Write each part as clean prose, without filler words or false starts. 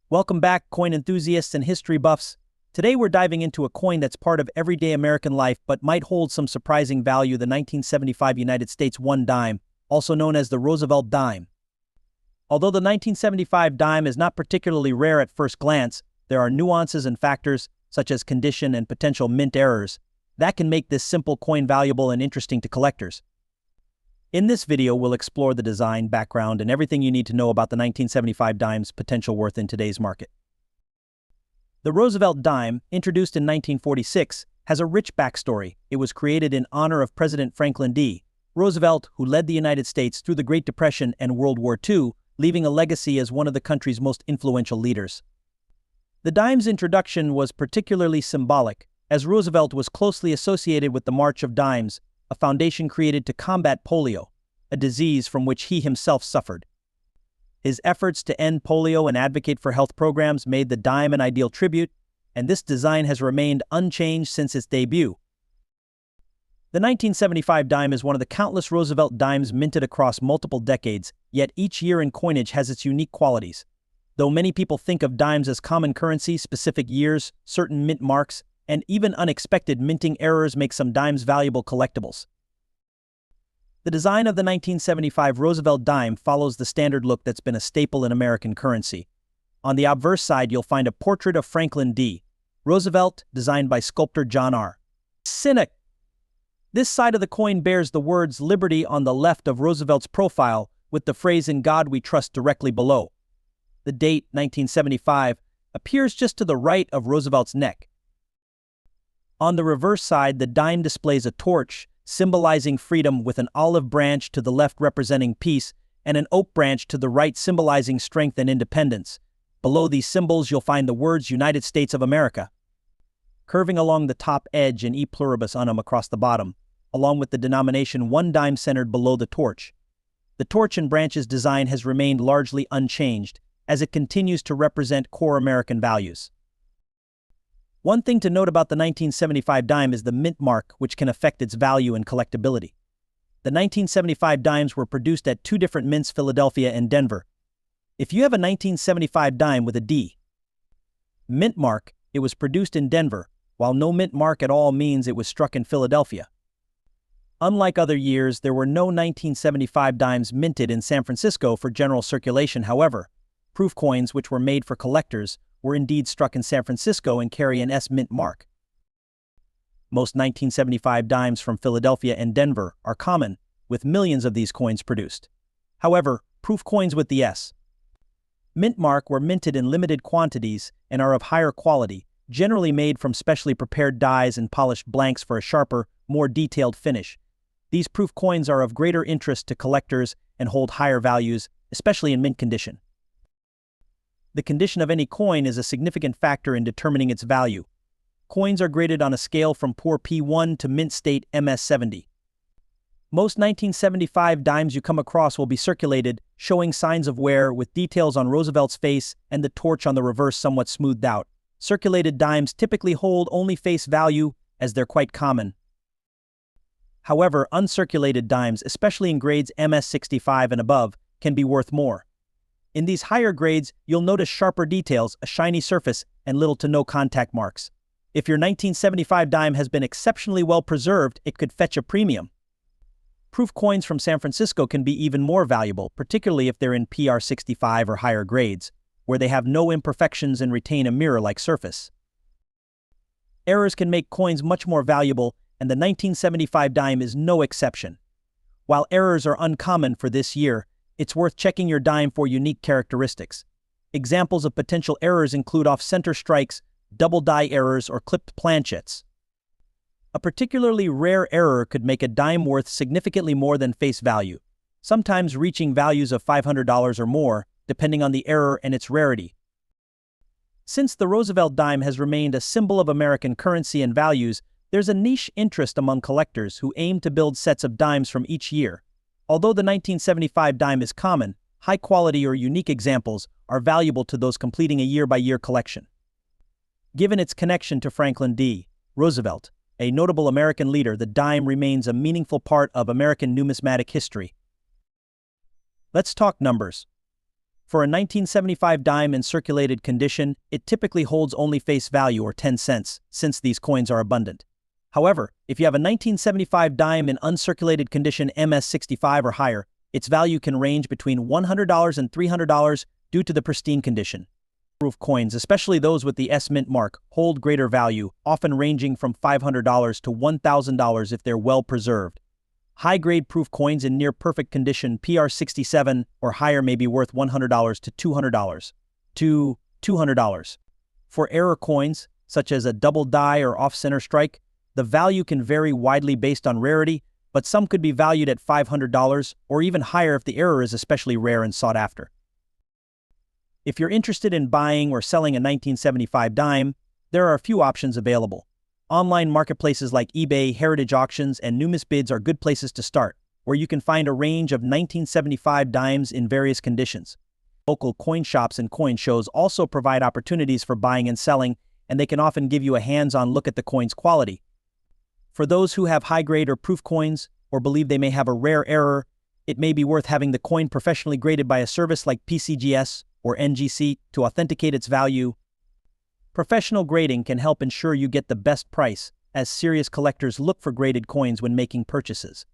Welcome back, coin enthusiasts and history buffs. Today we're diving into a coin that's part of everyday American life but might hold some surprising value: the 1975 United States 1 dime, also known as the Roosevelt dime. Although the 1975 dime is not particularly rare at first glance, there are nuances and factors, such as condition and potential mint errors, that can make this simple coin valuable and interesting to collectors. In this video, we'll explore the design, background, and everything you need to know about the 1975 dime's potential worth in today's market. The Roosevelt dime, introduced in 1946, has a rich backstory. It was created in honor of President Franklin D. Roosevelt, who led the United States through the Great Depression and World War II, leaving a legacy as one of the country's most influential leaders. The dime's introduction was particularly symbolic, as Roosevelt was closely associated with the March of Dimes, a foundation created to combat polio, a disease from which he himself suffered. His efforts to end polio and advocate for health programs made the dime an ideal tribute, and this design has remained unchanged since its debut. The 1975 dime is one of the countless Roosevelt dimes minted across multiple decades, yet each year in coinage has its unique qualities. Though many people think of dimes as common currency, specific years, certain mint marks, and even unexpected minting errors make some dimes valuable collectibles. The design of the 1975 Roosevelt dime follows the standard look that's been a staple in American currency. On the obverse side, you'll find a portrait of Franklin D. Roosevelt, designed by sculptor John R. Sinek. This side of the coin bears the words "Liberty" on the left of Roosevelt's profile, with the phrase "In God We Trust" directly below. The date, 1975, appears just to the right of Roosevelt's neck. On the reverse side, the dime displays a torch, symbolizing freedom, with an olive branch to the left representing peace, and an oak branch to the right symbolizing strength and independence. Below these symbols, you'll find the words United States of America, curving along the top edge, and E pluribus unum across the bottom, along with the denomination 1 dime centered below the torch. The torch and branches design has remained largely unchanged, as it continues to represent core American values. One thing to note about the 1975 dime is the mint mark, which can affect its value and collectability. The 1975 dimes were produced at 2 different mints, Philadelphia and Denver. If you have a 1975 dime with a D mint mark, it was produced in Denver, while no mint mark at all means it was struck in Philadelphia. Unlike other years, there were no 1975 dimes minted in San Francisco for general circulation. However, proof coins, which were made for collectors, were indeed struck in San Francisco and carry an S mint mark. Most 1975 dimes from Philadelphia and Denver are common, with millions of these coins produced. However, proof coins with the S mint mark were minted in limited quantities and are of higher quality, generally made from specially prepared dies and polished blanks for a sharper, more detailed finish. These proof coins are of greater interest to collectors and hold higher values, especially in mint condition. The condition of any coin is a significant factor in determining its value. Coins are graded on a scale from poor P1 to mint state MS70. Most 1975 dimes you come across will be circulated, showing signs of wear, with details on Roosevelt's face and the torch on the reverse somewhat smoothed out. Circulated dimes typically hold only face value, as they're quite common. However, uncirculated dimes, especially in grades MS65 and above, can be worth more. In these higher grades, you'll notice sharper details, a shiny surface, and little to no contact marks. If your 1975 dime has been exceptionally well preserved, it could fetch a premium. Proof coins from San Francisco can be even more valuable, particularly if they're in PR65 or higher grades, where they have no imperfections and retain a mirror-like surface. Errors can make coins much more valuable, and the 1975 dime is no exception. While errors are uncommon for this year, it's worth checking your dime for unique characteristics. Examples of potential errors include off-center strikes, double die errors, or clipped planchets. A particularly rare error could make a dime worth significantly more than face value, sometimes reaching values of $500 or more, depending on the error and its rarity. Since the Roosevelt dime has remained a symbol of American currency and values, there's a niche interest among collectors who aim to build sets of dimes from each year. Although the 1975 dime is common, high-quality or unique examples are valuable to those completing a year-by-year collection. Given its connection to Franklin D. Roosevelt, a notable American leader, the dime remains a meaningful part of American numismatic history. Let's talk numbers. For a 1975 dime in circulated condition, it typically holds only face value or 10 cents, since these coins are abundant. However, if you have a 1975 dime in uncirculated condition MS65 or higher, its value can range between $100 and $300 due to the pristine condition. Proof coins, especially those with the S mint mark, hold greater value, often ranging from $500 to $1,000 if they're well preserved. High-grade proof coins in near-perfect condition PR67 or higher may be worth $100 to $200. For error coins, such as a double die or off-center strike, the value can vary widely based on rarity, but some could be valued at $500 or even higher if the error is especially rare and sought after. If you're interested in buying or selling a 1975 dime, there are a few options available. Online marketplaces like eBay, Heritage Auctions, and NumisBids are good places to start, where you can find a range of 1975 dimes in various conditions. Local coin shops and coin shows also provide opportunities for buying and selling, and they can often give you a hands-on look at the coin's quality. For those who have high-grade or proof coins, or believe they may have a rare error, it may be worth having the coin professionally graded by a service like PCGS or NGC to authenticate its value. Professional grading can help ensure you get the best price, as serious collectors look for graded coins when making purchases.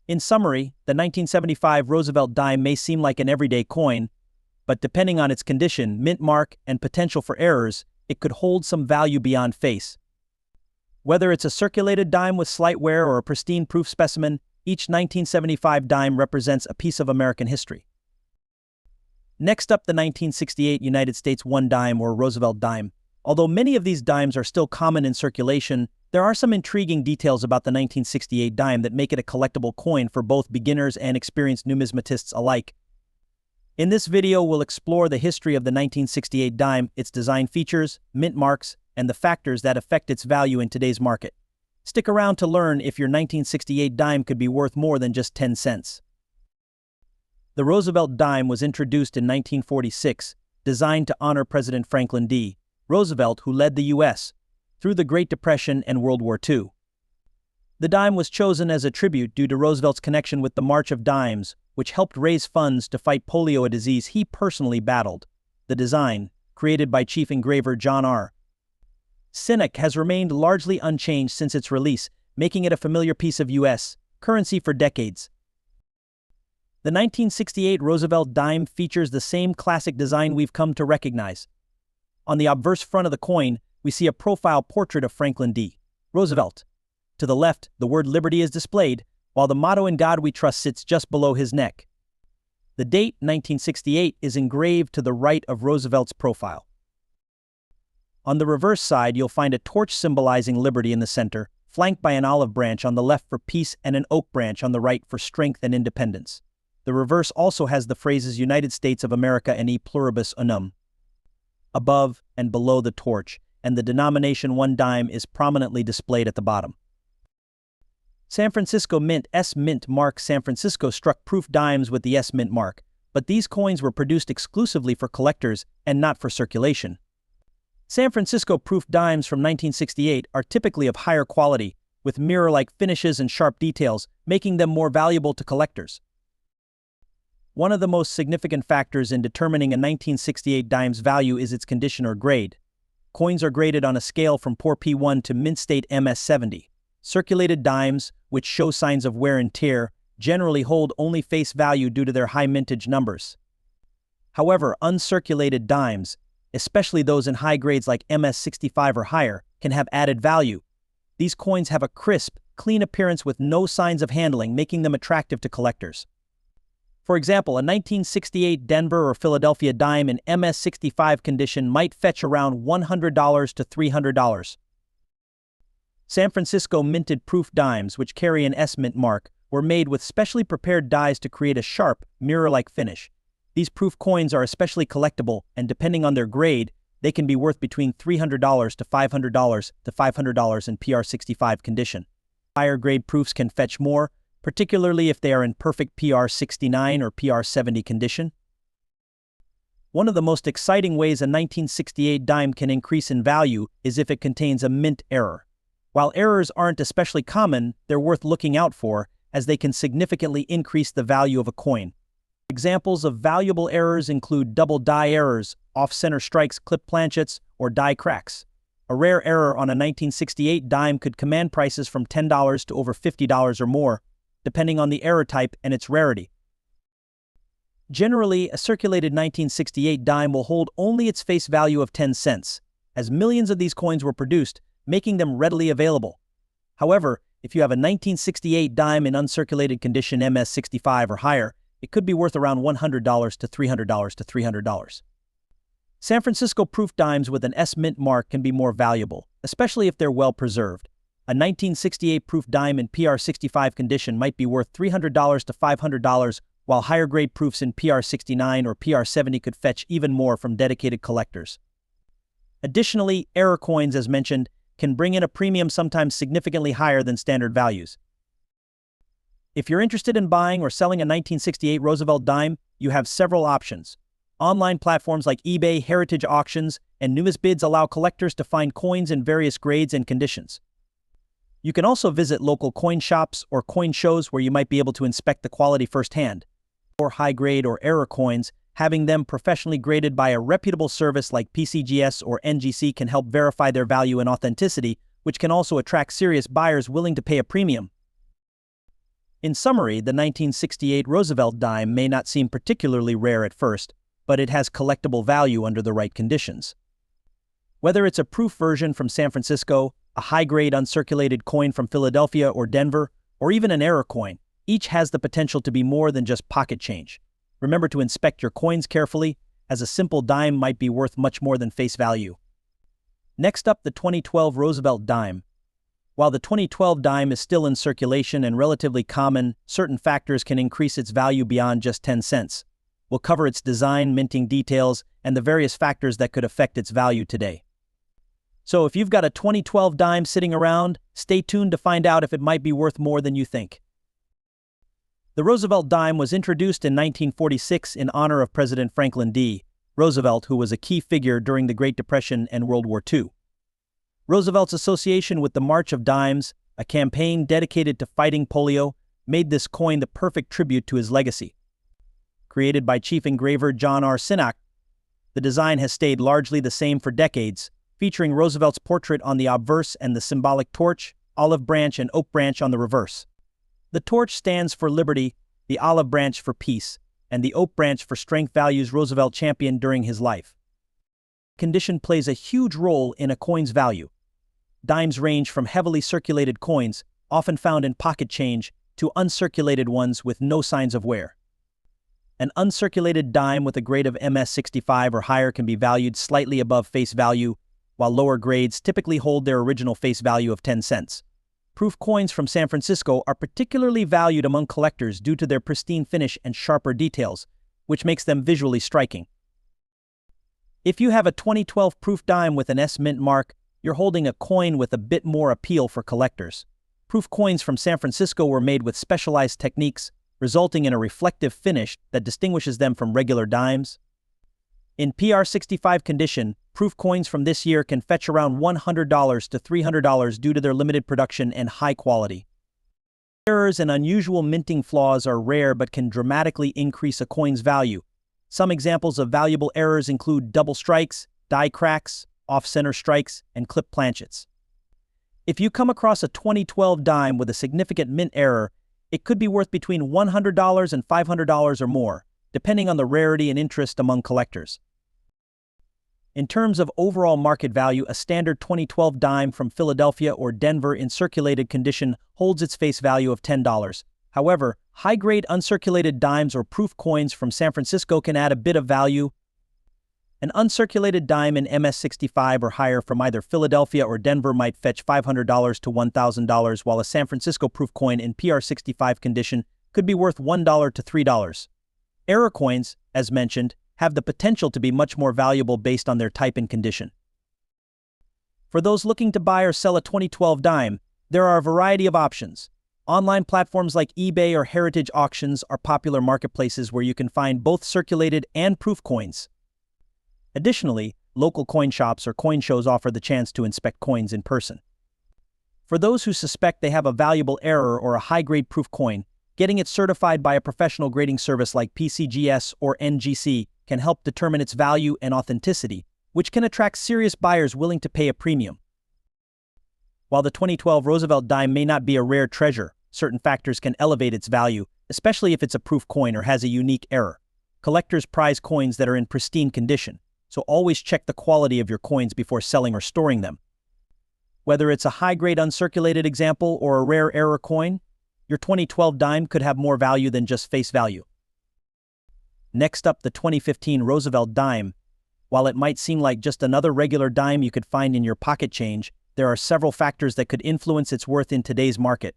In summary, the 1975 Roosevelt dime may seem like an everyday coin, but depending on its condition, mint mark, and potential for errors, it could hold some value beyond face. Whether it's a circulated dime with slight wear or a pristine proof specimen, each 1975 dime represents a piece of American history. Next up, the 1968 United States 1 dime or Roosevelt dime. Although many of these dimes are still common in circulation, there are some intriguing details about the 1968 dime that make it a collectible coin for both beginners and experienced numismatists alike. In this video, we'll explore the history of the 1968 dime, its design features, mint marks, and the factors that affect its value in today's market. Stick around to learn if your 1968 dime could be worth more than just 10 cents. The Roosevelt dime was introduced in 1946, designed to honor President Franklin D. Roosevelt, who led the U.S. through the Great Depression and World War II. The dime was chosen as a tribute due to Roosevelt's connection with the March of Dimes, which helped raise funds to fight polio, a disease he personally battled. The design, created by chief engraver John R. Sinek, has remained largely unchanged since its release, making it a familiar piece of U.S. currency for decades. The 1968 Roosevelt dime features the same classic design we've come to recognize. On the obverse front of the coin, we see a profile portrait of Franklin D. Roosevelt. To the left, the word Liberty is displayed, while the motto "In God We Trust" sits just below his neck. The date, 1968, is engraved to the right of Roosevelt's profile. On the reverse side, you'll find a torch symbolizing liberty in the center, flanked by an olive branch on the left for peace and an oak branch on the right for strength and independence. The reverse also has the phrases United States of America and E pluribus unum above and below the torch, and the denomination 1 dime is prominently displayed at the bottom. San Francisco Mint S Mint mark. San Francisco struck proof dimes with the S Mint mark, but these coins were produced exclusively for collectors and not for circulation. San Francisco proof dimes from 1968 are typically of higher quality, with mirror-like finishes and sharp details, making them more valuable to collectors. One of the most significant factors in determining a 1968 dime's value is its condition or grade. Coins are graded on a scale from poor P1 to mint state MS70. Circulated dimes, which show signs of wear and tear, generally hold only face value due to their high mintage numbers. However, uncirculated dimes, especially those in high grades like MS65 or higher, can have added value. These coins have a crisp, clean appearance with no signs of handling, making them attractive to collectors. For example, a 1968 Denver or Philadelphia dime in MS65 condition might fetch around $100 to $300. San Francisco minted proof dimes, which carry an S Mint mark, were made with specially prepared dies to create a sharp, mirror-like finish. These proof coins are especially collectible, and depending on their grade, they can be worth between $300 to $500 in PR65 condition. Higher grade proofs can fetch more, particularly if they are in perfect PR69 or PR70 condition. One of the most exciting ways a 1968 dime can increase in value is if it contains a mint error. While errors aren't especially common, they're worth looking out for, as they can significantly increase the value of a coin. Examples of valuable errors include double die errors, off-center strikes, clip planchets, or die cracks. A rare error on a 1968 dime could command prices from $10 to over $50 or more, depending on the error type and its rarity. Generally, a circulated 1968 dime will hold only its face value of 10 cents, as millions of these coins were produced, making them readily available. However, if you have a 1968 dime in uncirculated condition MS65 or higher, it could be worth around $100 to $300. San Francisco proof dimes with an S mint mark can be more valuable, especially if they're well preserved. A 1968 proof dime in PR65 condition might be worth $300 to $500, while higher grade proofs in PR69 or PR70 could fetch even more from dedicated collectors. Additionally, error coins, as mentioned, can bring in a premium sometimes significantly higher than standard values. If you're interested in buying or selling a 1968 Roosevelt dime, you have several options. Online platforms like eBay, heritage auctions, and newest bids allow collectors to find coins in various grades and conditions. You can also visit local coin shops or coin shows where you might be able to inspect the quality firsthand. For high-grade or error coins, having them professionally graded by a reputable service like PCGS or NGC can help verify their value and authenticity, which can also attract serious buyers willing to pay a premium. In summary, the 1968 Roosevelt dime may not seem particularly rare at first, but it has collectible value under the right conditions. Whether it's a proof version from San Francisco, a high-grade uncirculated coin from Philadelphia or Denver, or even an error coin, each has the potential to be more than just pocket change. Remember to inspect your coins carefully, as a simple dime might be worth much more than face value. Next up, the 2012 Roosevelt dime. While the 2012 dime is still in circulation and relatively common, certain factors can increase its value beyond just 10 cents. We'll cover its design, minting details, and the various factors that could affect its value today. So if you've got a 2012 dime sitting around, stay tuned to find out if it might be worth more than you think. The Roosevelt dime was introduced in 1946 in honor of President Franklin D. Roosevelt, who was a key figure during the Great Depression and World War II. Roosevelt's association with the March of Dimes, a campaign dedicated to fighting polio, made this coin the perfect tribute to his legacy. Created by chief engraver John R. Sinnock, the design has stayed largely the same for decades, featuring Roosevelt's portrait on the obverse and the symbolic torch, olive branch, and oak branch on the reverse. The torch stands for liberty, the olive branch for peace, and the oak branch for strength, values Roosevelt championed during his life. Condition plays a huge role in a coin's value. Dimes range from heavily circulated coins, often found in pocket change, to uncirculated ones with no signs of wear. An uncirculated dime with a grade of MS65 or higher can be valued slightly above face value, while lower grades typically hold their original face value of 10 cents. Proof coins from San Francisco are particularly valued among collectors due to their pristine finish and sharper details, which makes them visually striking. If you have a 2012 proof dime with an S mint mark, you're holding a coin with a bit more appeal for collectors. Proof coins from San Francisco were made with specialized techniques, resulting in a reflective finish that distinguishes them from regular dimes. In PR65 condition, proof coins from this year can fetch around $100 to $300 due to their limited production and high quality. Errors and unusual minting flaws are rare but can dramatically increase a coin's value. Some examples of valuable errors include double strikes, die cracks, off-center strikes, and clip planchets. If you come across a 2012 dime with a significant mint error, it could be worth between $100 and $500 or more, depending on the rarity and interest among collectors. In terms of overall market value, a standard 2012 dime from Philadelphia or Denver in circulated condition holds its face value of $10. However, high-grade uncirculated dimes or proof coins from San Francisco can add a bit of value. An uncirculated dime in MS65 or higher from either Philadelphia or Denver might fetch $500 to $1,000, while a San Francisco proof coin in PR65 condition could be worth $1 to $3. Error coins, as mentioned, have the potential to be much more valuable based on their type and condition. For those looking to buy or sell a 2012 dime, there are a variety of options. Online platforms like eBay or heritage auctions are popular marketplaces where you can find both circulated and proof coins. Additionally, local coin shops or coin shows offer the chance to inspect coins in person. For those who suspect they have a valuable error or a high-grade proof coin, Getting it certified by a professional grading service like PCGS or NGC can help determine its value and authenticity, which can attract serious buyers willing to pay a premium. While the 2012 Roosevelt dime may not be a rare treasure, certain factors can elevate its value, especially if it's a proof coin or has a unique error. Collectors prize coins that are in pristine condition, so always check the quality of your coins before selling or storing them. Whether it's a high-grade uncirculated example or a rare error coin, your 2012 dime could have more value than just face value. Next up, the 2015 Roosevelt dime. While it might seem like just another regular dime you could find in your pocket change, there are several factors that could influence its worth in today's market.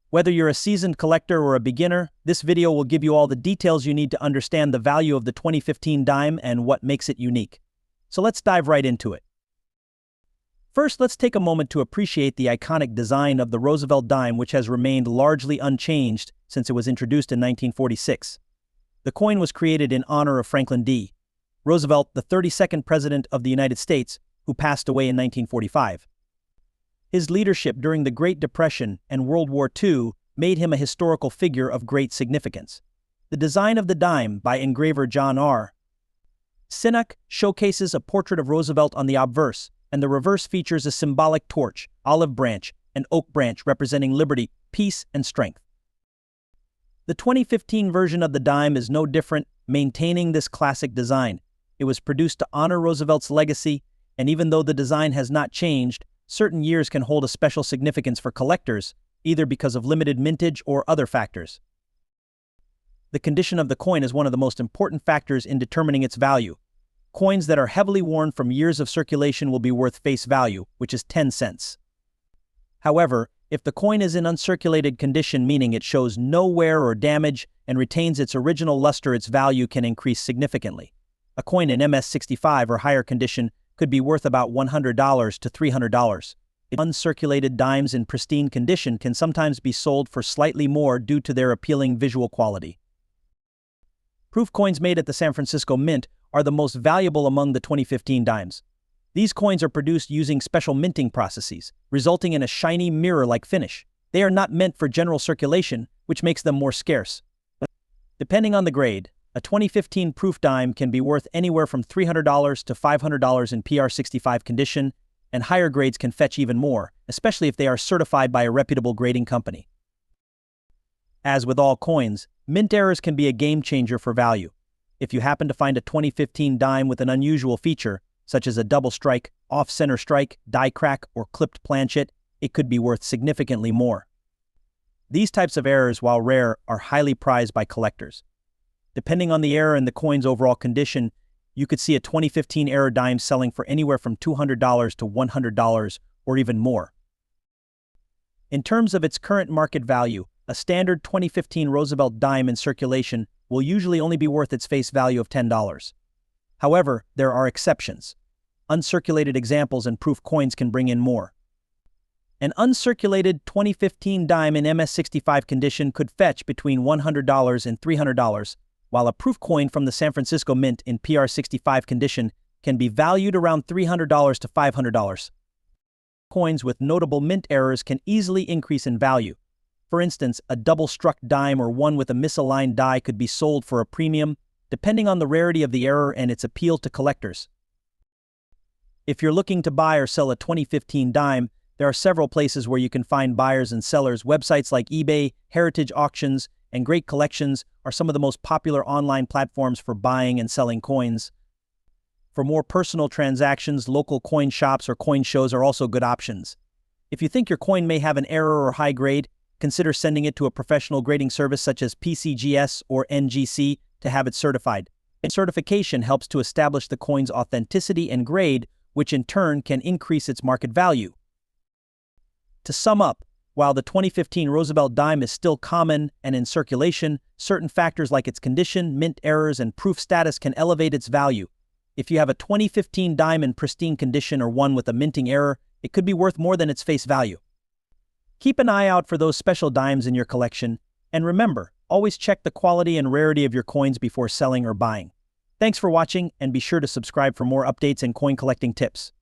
Whether you're a seasoned collector or a beginner, this video will give you all the details you need to understand the value of the 2015 dime and what makes it unique. So let's dive right into it. First, let's take a moment to appreciate the iconic design of the Roosevelt dime, which has remained largely unchanged since it was introduced in 1946. The coin was created in honor of Franklin D. Roosevelt, the 32nd President of the United States, who passed away in 1945. His leadership during the Great Depression and World War II made him a historical figure of great significance. The design of the dime, by engraver John R. Sinnock, showcases a portrait of Roosevelt on the obverse, and the reverse features a symbolic torch, olive branch, and oak branch representing liberty, peace, and strength. The 2015 version of the dime is no different, maintaining this classic design. It was produced to honor Roosevelt's legacy, and even though the design has not changed, certain years can hold a special significance for collectors, either because of limited mintage or other factors. The condition of the coin is one of the most important factors in determining its value. Coins that are heavily worn from years of circulation will be worth face value, which is 10 cents. However, if the coin is in uncirculated condition, meaning it shows no wear or damage and retains its original luster, its value can increase significantly. A coin in MS65 or higher condition could be worth about $100 to $300. Uncirculated dimes in pristine condition can sometimes be sold for slightly more due to their appealing visual quality. Proof coins made at the San Francisco Mint are the most valuable among the 2015 dimes. These coins are produced using special minting processes, resulting in a shiny mirror-like finish. They are not meant for general circulation, which makes them more scarce. Depending on the grade, a 2015 proof dime can be worth anywhere from $300 to $500 in PR65 condition, and higher grades can fetch even more, especially if they are certified by a reputable grading company. As with all coins, mint errors can be a game changer for value. If you happen to find a 2015 dime with an unusual feature, such as a double strike, off-center strike, die crack, or clipped planchet, it could be worth significantly more. These types of errors, while rare, are highly prized by collectors. Depending on the error and the coin's overall condition, you could see a 2015 error dime selling for anywhere from $200 to $100 or even more. In terms of its current market value, a standard 2015 Roosevelt dime in circulation will usually only be worth its face value of $10. However, there are exceptions. Uncirculated examples and proof coins can bring in more. An uncirculated 2015 dime in MS65 condition could fetch between $100 and $300, while a proof coin from the San Francisco Mint in PR65 condition can be valued around $300 to $500. Coins with notable mint errors can easily increase in value. For instance, a double-struck dime or one with a misaligned die could be sold for a premium, depending on the rarity of the error and its appeal to collectors. If you're looking to buy or sell a 2015 dime, there are several places where you can find buyers and sellers. Websites like eBay, Heritage Auctions, and Great Collections are some of the most popular online platforms for buying and selling coins. For more personal transactions, local coin shops or coin shows are also good options. If you think your coin may have an error or high grade, consider sending it to a professional grading service such as PCGS or NGC to have it certified. Certification helps to establish the coin's authenticity and grade, which in turn can increase its market value. To sum up, while the 2015 Roosevelt dime is still common and in circulation, certain factors like its condition, mint errors, and proof status can elevate its value. If you have a 2015 dime in pristine condition or one with a minting error, it could be worth more than its face value. Keep an eye out for those special dimes in your collection, and remember, always check the quality and rarity of your coins before selling or buying. Thanks for watching, and be sure to subscribe for more updates and coin collecting tips.